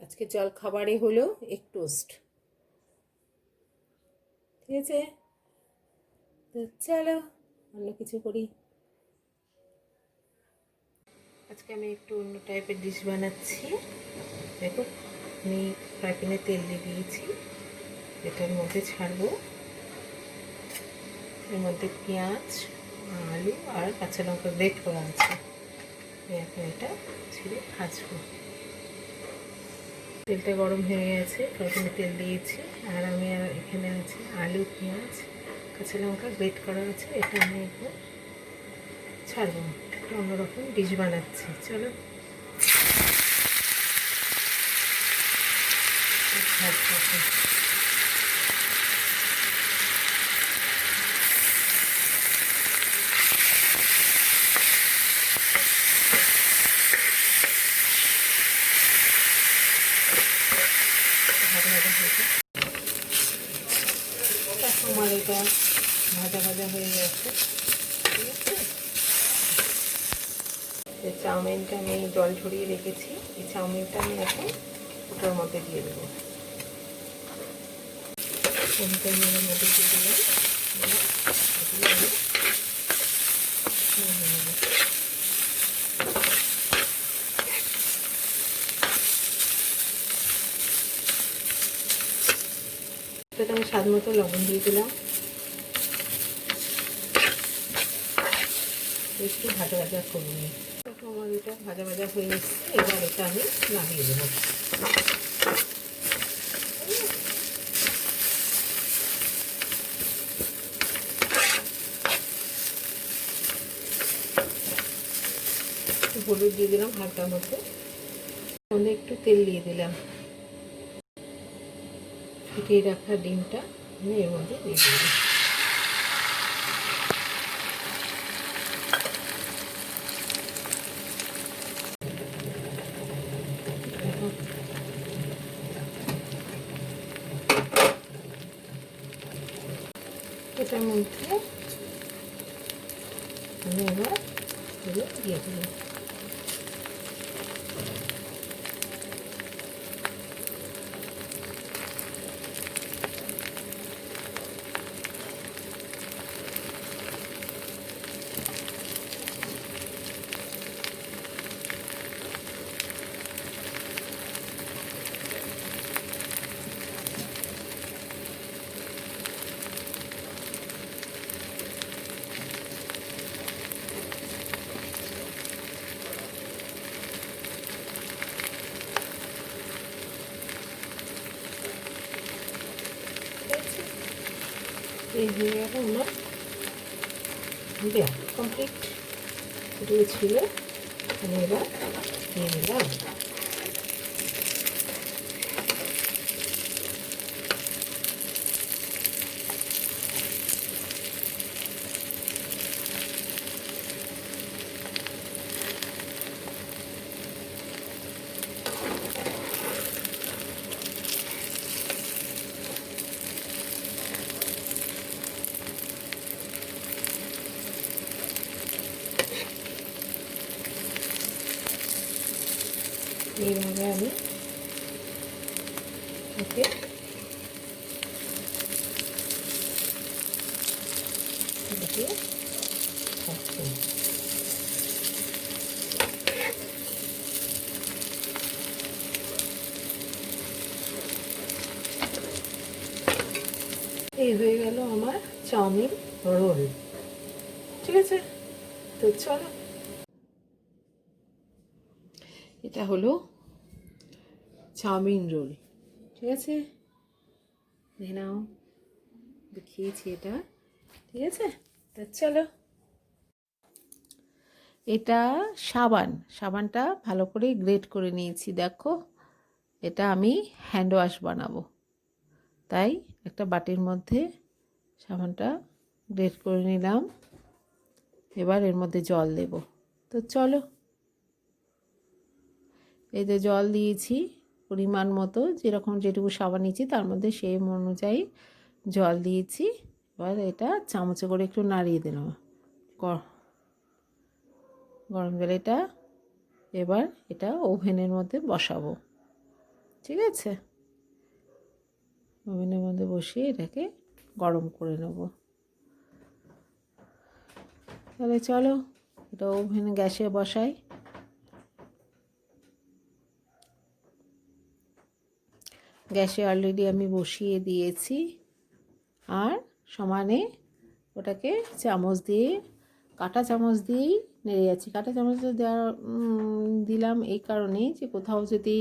আজকে জল খাবারে হলো এগ টোস্ট। ঠিক আছে, তো চলো অন্য কিছু করি। আজকে আমি একটু অন্য টাইপের ডিশ বানাচ্ছি। দেখো, আমি ফ্রাই প্যানে তেল দিয়ে দিয়েছি, এটার মধ্যে ছাড়বো। এর মধ্যে পেঁয়াজ, আলু আর কাঁচা লঙ্কা গ্রেট করা আছে। এখন এটা ছেড়ে ভাজবো। তেলটা গরম হয়ে গেছে, ফ্রাই প্যানে তেল দিয়েছি। আর আমি এখানে আছে আলু, পেঁয়াজ, কাঁচা লঙ্কা গ্রেট করা আছে। এটা আমি এখন ছাড়বো, অন্যরকম ডিশ বানাচ্ছি। চলো আমার এটা ভাজা ভাজা হয়ে গেছে। ঠিক আছে, এই চাউমিনটা আমি জল ঝরিয়ে রেখেছি, এই চাউমিনটা আমি এখন ওটার মধ্যে দিয়ে দেবো। কন্টেনারের মধ্যে দিয়ে দিলাম। এটাতে আমি স্বাদ মতো লবণ দিয়ে দিলাম। একটু ভাজা ভাজা করে নিই। আমার এটা ভাজা ভাজা হয়ে এসছে, এবার এটা আমি নামিয়ে দেবো। হলুদ দিয়ে দিলাম হালকা মতো, মধ্যে একটু তেল দিয়ে দিলাম। ফিটিয়ে রাখা ডিমটা আমি এর মধ্যে দিয়ে দিলাম। এটার মধ্যে আমি এবার দিয়ে দিলাম। এই হয়ে গেল আমার দেওয়া কমপ্লিট। এটুকু ছিল, আমি এবার দিয়ে দিলাম। এইভাবে আমি ওকে দিয়ে থাকবো। এই হয়ে গেল আমার চাউমিন রোল। ঠিক আছে, তো চলো, এটা হলো চাউমিন রোল। ঠিক আছে, দেখে নাও, দেখিয়েছি এটা। ঠিক আছে, তো চলো। এটা সাবানটা ভালো করে গ্রেট করে নিয়েছি। দেখো, এটা আমি হ্যান্ড ওয়াশ বানাবো, তাই একটা বাটির মধ্যে সাবানটা গ্রেট করে নিলাম। এবার এর মধ্যে জল দেব। তো চলো, এই যে জল দিয়েছি পরিমাণ মতো, যেরকম যেটুকু সাবান নিয়েছি তার মধ্যে সেই অনুযায়ী জল দিয়েছি। এবার এটা চামচে করে একটু নাড়িয়ে দিলাম গরম জল। এবার এটা ওভেনের মধ্যে বসাবো। ঠিক আছে, ওভেনের মধ্যে বসিয়ে এটাকে গরম করে নেব। তাহলে চলো এটা ওভেনে গ্যাসে বসাই। গ্যাসে অলরেডি আমি বসিয়ে দিয়েছি, আর সমানে ওটাকে চামচ দিয়ে, কাঁটা চামচ দিয়েই নেড়ে যাচ্ছি। কাঁটা চামচ দিলাম এই কারণেই যে কোথাও যদি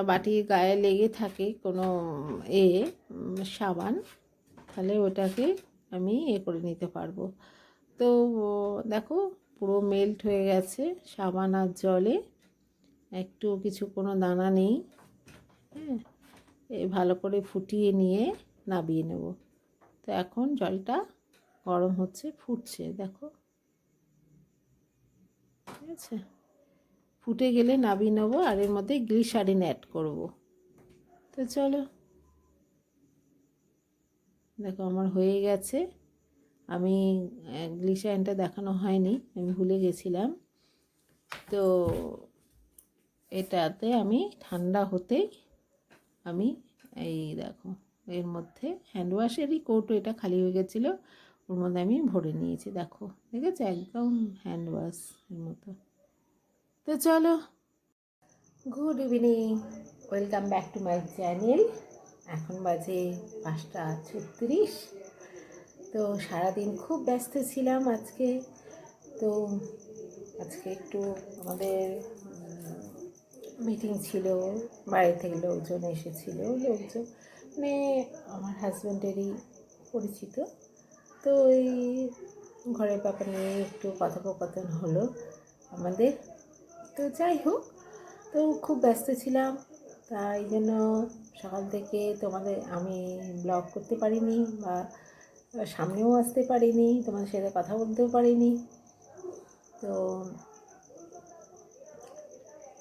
বাটির গায়ে লেগে থাকে কোনো সাবান, তাহলে ওটাকে আমি করে নিতে পারবো। তো দেখো পুরো মেল্ট হয়ে গেছে সাবান আর জলে, একটু কিছু কোনো দানা নেই। হ্যাঁ, ভালো করে ফুটিয়ে নিয়ে নামিয়ে নেব। তো এখন জলটা গরম হচ্ছে, ফুটছে দেখো, ঠিক আছে। ফুটে গেলে নামিয়ে নেবো, আর এর মধ্যে গ্লিসারিন অ্যাড করব। তো চলো, দেখো আমার হয়ে গেছে। আমি গ্লিসারিনটা দেখানো হয়নি, আমি ভুলে গেছিলাম। তো এটাতে আমি ঠান্ডা হতেই আমি এই দেখো এর মধ্যে হ্যান্ড ওয়াশেরই কৌটো, এটা খালি হয়ে গেছিলো, ওর মধ্যে আমি ভরে নিয়েছি। দেখো দেখেছো, একদম হ্যান্ড ওয়াশের মতো। তো চলো, good evening, welcome back to my channel. এখন বাজে 5:36। তো সারাদিন খুব ব্যস্ত ছিলাম আজকে। তো আজকে একটু আমাদের মিটিং ছিল, বাইরে থেকে লোকজন এসেছিল, লোকজন মানে আমার হাজব্যান্ডেরই পরিচিত। তো এই ঘরের ব্যাপার নিয়ে একটু কথোপকথন হলো আমাদের। তো যাই হোক, তো খুব ব্যস্ত ছিলাম, তাই জন্য সকাল থেকে তোমাদের আমি ব্লগ করতে পারিনি, বা সামনেও আসতে পারিনি, তোমাদের সাথে কথা বলতেও পারিনি। তো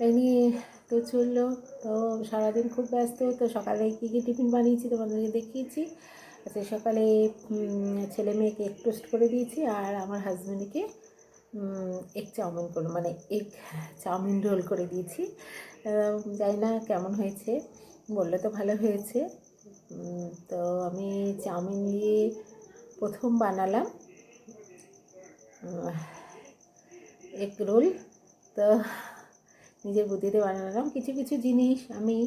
এই নিয়ে তো চললো। তো সারাদিন খুব ব্যস্ত। তো সকালে কী কী টিফিন বানিয়েছি তোমাদেরকে দেখিয়েছি। আজকে সকালে ছেলে মেয়েকে এগ টোস্ট করে দিয়েছি, আর আমার হাজব্যান্ডকে এগ চাউমিন করে, মানে এগ চাউমিন রোল করে দিয়েছি। জানি না কেমন হয়েছে, বললে তো ভালো হয়েছে। তো আমি চাউমিন দিয়ে প্রথম বানালাম এগ রোল। তো নিজের বুদ্ধিতে বানালাম। কিছু কিছু জিনিস আমি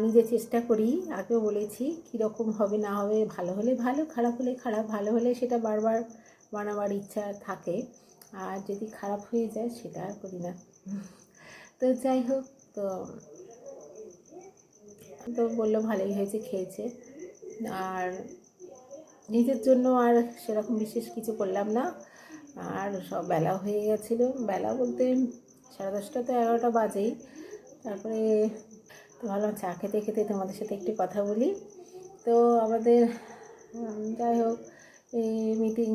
নিজে চেষ্টা করি, আগেও বলেছি, কীরকম হবে না হবে, ভালো হলে ভালো, খারাপ হলে খারাপ। ভালো হলে সেটা বারবার বানাবার ইচ্ছা থাকে, আর যদি খারাপ হয়ে যায় সেটা আর করি না। তো যাই হোক, তো তো বললো ভালোই হয়েছে, খেয়েছে। আর নিজের জন্য আর সেরকম বিশেষ কিছু করলাম না। আর সব বেলা হয়ে গেছিলো, বেলা বলতে 10:30 তো 11টা বাজেই। তারপরে তো ভাবলাম চা খেতে খেতে তোমাদের সাথে একটু কথা বলি। তো আমাদের যাই হোক, এই মিটিং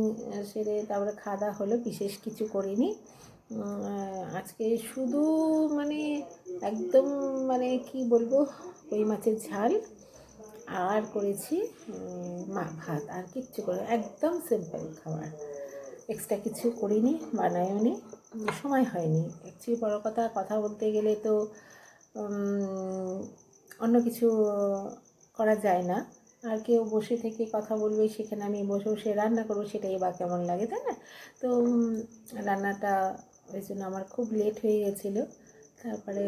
সেরে তারপরে খাওয়া দাওয়া হলো, বিশেষ কিছু করিনি আজকে। শুধু মানে একদম মানে কি বলবো, কই মাছের ঝাল, আর করেছি ভাত, আর কিচ্ছু করে, একদম সিম্পল খাবার, এক্সট্রা কিছু করিনি, বানাইও নি, সময় হয়নি। অ্যাকচুয়ালি বড় কথা বলতে গেলে তো অন্য কিছু করা যায় না। আর কেউ বসে থেকে কথা বলবে, সেখানে আমি বসে বসে রান্না করবো, সেটাই বা কেমন লাগে, তাই না? তো রান্নাটা ওই জন্য আমার খুব লেট হয়ে গেছিলো, তারপরে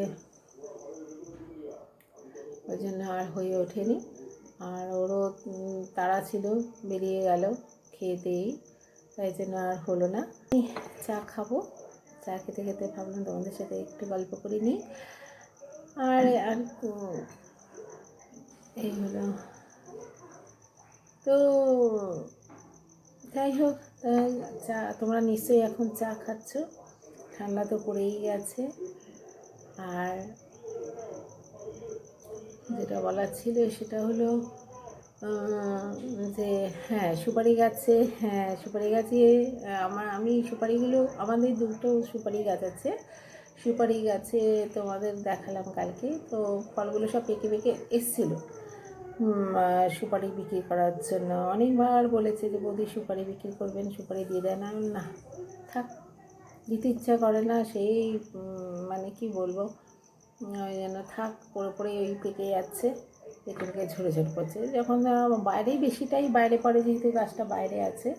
ওই জন্য আর হয়ে ওঠেনি। আর ওরও তাড়া ছিল, বেরিয়ে গেল খেয়েতেই, তাই জন্য আর হলো না। চা খাবো, চা খেতে খেতে ভাবলাম তোমাদের সাথে একটু গল্প করে নিই। আর এই হলো। তো যাই হোক, চা তোমরা নিশ্চয়ই এখন চা খাচ্ছ, ঠান্ডা তো পড়েই গেছে। আর যেটা বলার ছিল সেটা হলো যে হ্যাঁ, সুপারি গাছে, হ্যাঁ সুপারি গাছে আমি সুপারিগুলো, আমাদের 2টো সুপারি গাছ আছে। সুপারি গাছে তোমাদের দেখালাম কালকে, তো ফলগুলো সব পেকে পেকে এসেছিলো। সুপারি বিক্রি করার জন্য অনেকবার বলেছে যে বৌদি সুপারি বিক্রি করবেন, সুপারি দিয়ে দেয় না। না থাক, দিতে ইচ্ছা করে না, সেই মানে কি বলবো, ওই যেন থাক, পরে পরে ওই পেকে যাচ্ছে, পেকে পেকে ঝরে ঝরে পড়ছে। যখন বাইরেই বেশিটাই বাইরে পড়ে, যেহেতু গাছটা বাইরে আছে,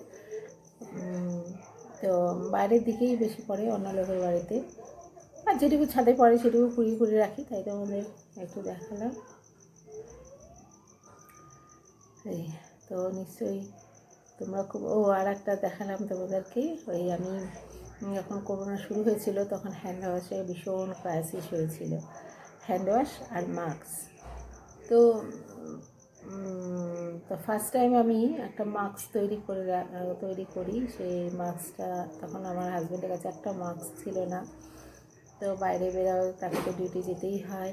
তো বাইরের দিকেই বেশি পড়ে অন্য লোকের বাড়িতে। আর যেটুকু ছাদে পড়ে সেটুকু কুড়িয়ে কুড়িয়ে রাখি, তাই তো আমাদের একটু দেখালাম। এই তো নিশ্চয়ই তোমরা খুব, আর একটা দেখালাম তোমাদেরকে, ওই আমি যখন করোনা শুরু হয়েছিল তখন হ্যান্ড ওয়াশে ভীষণ ক্রাইসিস হয়েছিল, হ্যান্ড ওয়াশ আর মাস্ক। তো তো ফার্স্ট টাইম আমি একটা মাস্ক তৈরি করি। সেই মাস্কটা তখন আমার হাজব্যান্ডের কাছে একটা মাস্ক ছিল না, তো বাইরে বেরোও, তাকে তো ডিউটি যেতেই হয়,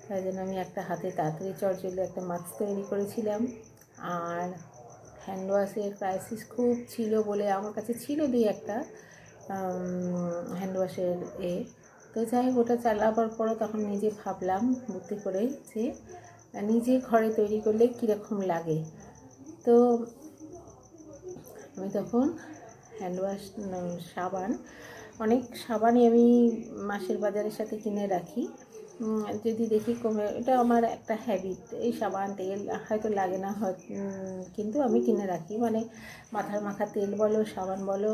তাই জন্য আমি একটা হাতে তাড়াতাড়ি চটজলদি একটা মাস্ক তৈরি করেছিলাম। আর হ্যান্ড ওয়াশের ক্রাইসিস খুব ছিল বলে আমার কাছে ছিল দুই একটা হ্যান্ড ওয়াশের তো যাই হোক, ওটা চালাবার পরও তখন নিজে ভাবলাম বুদ্ধি করে যে নিজে ঘরে তৈরি করলে কীরকম লাগে। তো আমি তখন হ্যান্ড ওয়াশ সাবান, অনেক সাবানই আমি মাসের বাজারের সাথে কিনে রাখি, যদি দেখি কমে। এটা আমার একটা হ্যাবিট, এই সাবান তেল হয়তো লাগে না, কিন্তু আমি কিনে রাখি, মানে মাথার মাখা তেল বলো, সাবান বলো,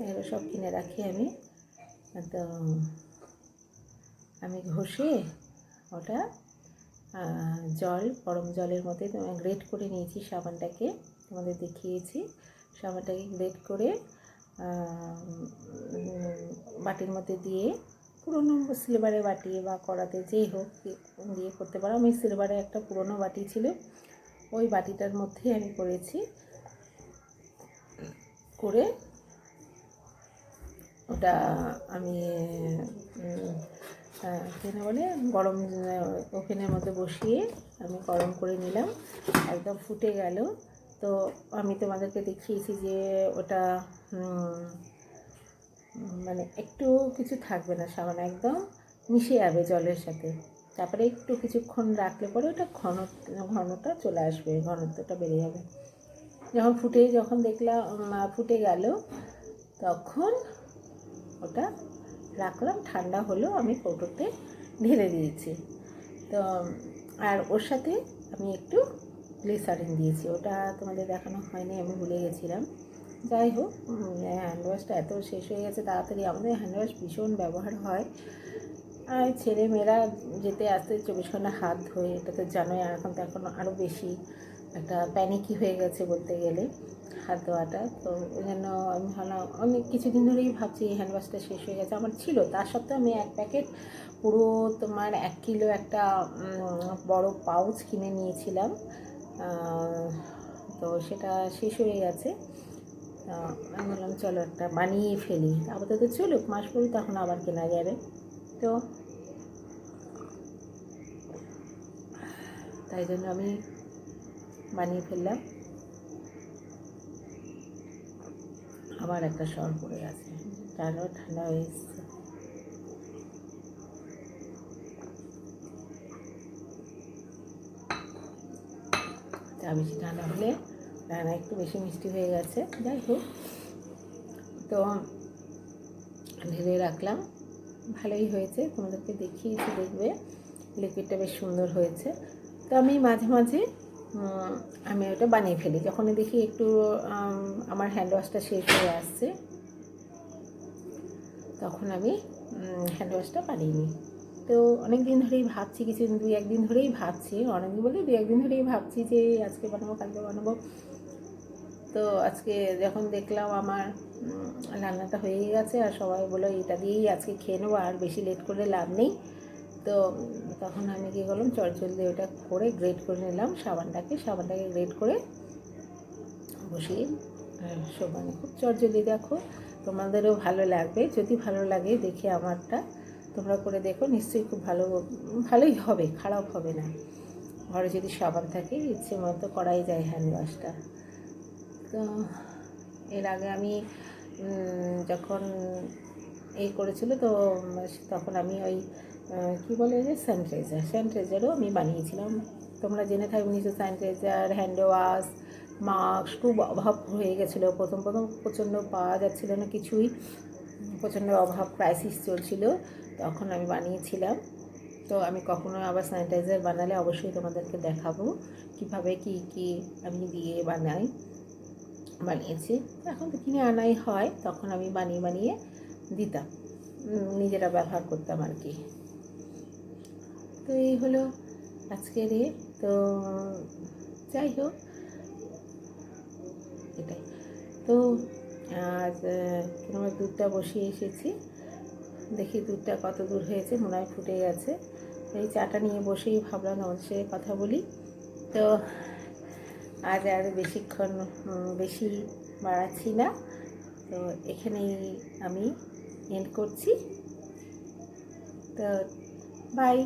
এগুলো সব কিনে রাখি আমি। তো আমি ঘষে ওটা গরম জলের মধ্যে গ্রেট করে নিয়েছি সাবানটাকে, তোমাদের দেখিয়েছি। সাবানটাকে গ্রেট করে বাটির মধ্যে দিয়ে, পুরোনো সিলভারের বাটি বা কড়াতে যেই হোক দিয়ে করতে পারো। আমি সিলভারের একটা পুরোনো বাটি ছিল, ওই বাটিটার মধ্যে আমি করেছি, করে ওটা আমি কেন বলে গরম ওভেনের মধ্যে বসিয়ে আমি গরম করে নিলাম, একদম ফুটে গেল। তো আমি তোমাদেরকে দেখিয়েছি যে ওটা মানে একটু কিছু থাকবে না, সাবান একদম মিশে যাবে জলের সাথে। তারপরে একটু কিছুক্ষণ রাখলে পরে ওটা ঘনটা চলে আসবে, ঘনত্বটা বেড়ে যাবে। যখন দেখলাম ফুটে গেল, তখন ওটা রাখলাম, ঠান্ডা হলো, আমি কৌটোতে ঢেলে দিয়েছি। তো আর ওর সাথে আমি একটু গ্লিসারিন দিয়েছি, ওটা তোমাদের দেখানো হয়নি, আমি ভুলে গেছিলাম। যাই হোক, হ্যান্ড ওয়াশটা এত শেষ হয়ে গেছে তাড়াতাড়ি, আমাদের হ্যান্ড ওয়াশ ভীষণ ব্যবহার হয়, আর ছেলেমেয়েরা যেতে আসতে 24 ঘন্টা হাত ধোয়, এটা তো জানোই। আর এখন তো আরও বেশি একটা প্যানিকই হয়ে গেছে বলতে গেলে হাত ধোয়াটা। তো ওই জন্য আমি ভাবলাম, অনেক কিছুদিন ধরেই ভাবছি এই হ্যান্ড ওয়াশটা শেষ হয়ে গেছে, আমার ছিল, তার সত্ত্বেও আমি এক প্যাকেট পুরো তোমার 1 কিলো একটা বড় পাউচ কিনে নিয়েছিলাম। তো সেটা শেষ হয়ে গেছে। আমি বললাম চলো একটা বানিয়ে ফেলি, আপাতত চলুক, মাস পরে তখন আবার কেনা যাবে। তো তাই জন্য আমি বানিয়ে ফেললাম। আবার একটা সর পড়ে গেছে, তারও ঠান্ডা হয়ে এসছে। চা বেশি ঠান্ডা হলে রান্না একটু বেশি মিষ্টি হয়ে গেছে, যাই হোক। তো ঢেলে রাখলাম, ভালোই হয়েছে, তোমাদেরকে দেখিয়েছি, দেখবে লিকুইডটা বেশ সুন্দর হয়েছে। তো আমি মাঝে মাঝে আমি ওটা বানিয়ে ফেলি, যখনই দেখি একটু আমার হ্যান্ড ওয়াশটা শেষ হয়ে আসছে, তখন আমি হ্যান্ড ওয়াশটা বানিয়ে নিই। তো অনেক দিন ধরেই ভাবছি, দুই একদিন ধরেই ভাবছি, অনেকদিন বলে দুই একদিন ধরেই ভাবছি যে আজকে বানাবো, কালকে বানাবো। তো আজকে যখন দেখলাম আমার রান্নাটা হয়ে গেছে, আর সবাই বললো এটা দিয়েই আজকে খেয়ে নেবো, আর বেশি লেট করে লাভ নেই। তো তখন আমি কী করলাম, চটজলদি ওটা করে গ্রেট করে নিলাম, সাবানটাকে গ্রেট করে বসিয়ে মানে খুব চটজলদি। দেখো, তোমাদেরও ভালো লাগবে, যদি ভালো লাগে দেখে আমারটা তোমরা করে দেখো, নিশ্চয়ই খুব ভালোই হবে, খারাপ হবে না। ঘরে যদি সাবান থাকে ইচ্ছে মতো করাই যায় হ্যান্ড ওয়াশটা। তো এর আগে আমি যখন করেছিল, তো তখন আমি ওই কী বলে যে স্যানিটাইজারও আমি বানিয়েছিলাম। তোমরা জেনে থাকবে নিশ্চয়, স্যানিটাইজার, হ্যান্ড ওয়াশ, মাস্ক খুব অভাব হয়ে গেছিলো প্রথম প্রচণ্ড, পাওয়া যাচ্ছিলো না কিছুই। প্রচণ্ড অভাব ক্রাইসিস চলছিল, তখন আমি বানিয়েছিলাম। তো আমি কখনো আবার স্যানিটাইজার বানালে অবশ্যই তোমাদেরকে দেখাবো কীভাবে কী আমি দিয়ে বানিয়েছি। এখন তো কিনে আনাই হয়, তখন আমি বানিয়ে দিতাম, নিজেরা ব্যবহার করতাম আর কি। তো এই হলো আজকের তো যাই হোক, এটাই তো। আজ আমার দুধটা বসিয়ে এসেছি, দেখি দুধটা কত দূর হয়েছে, মনে হয় ফুটে গেছে। এই চাটা নিয়ে বসেই ভাবলাম তোমাদের সাথে কথা বলি। তো আজ আর বেশি বাড়াচ্ছি না, তো এখানেই আমি এন্ড করছি। তো বাই।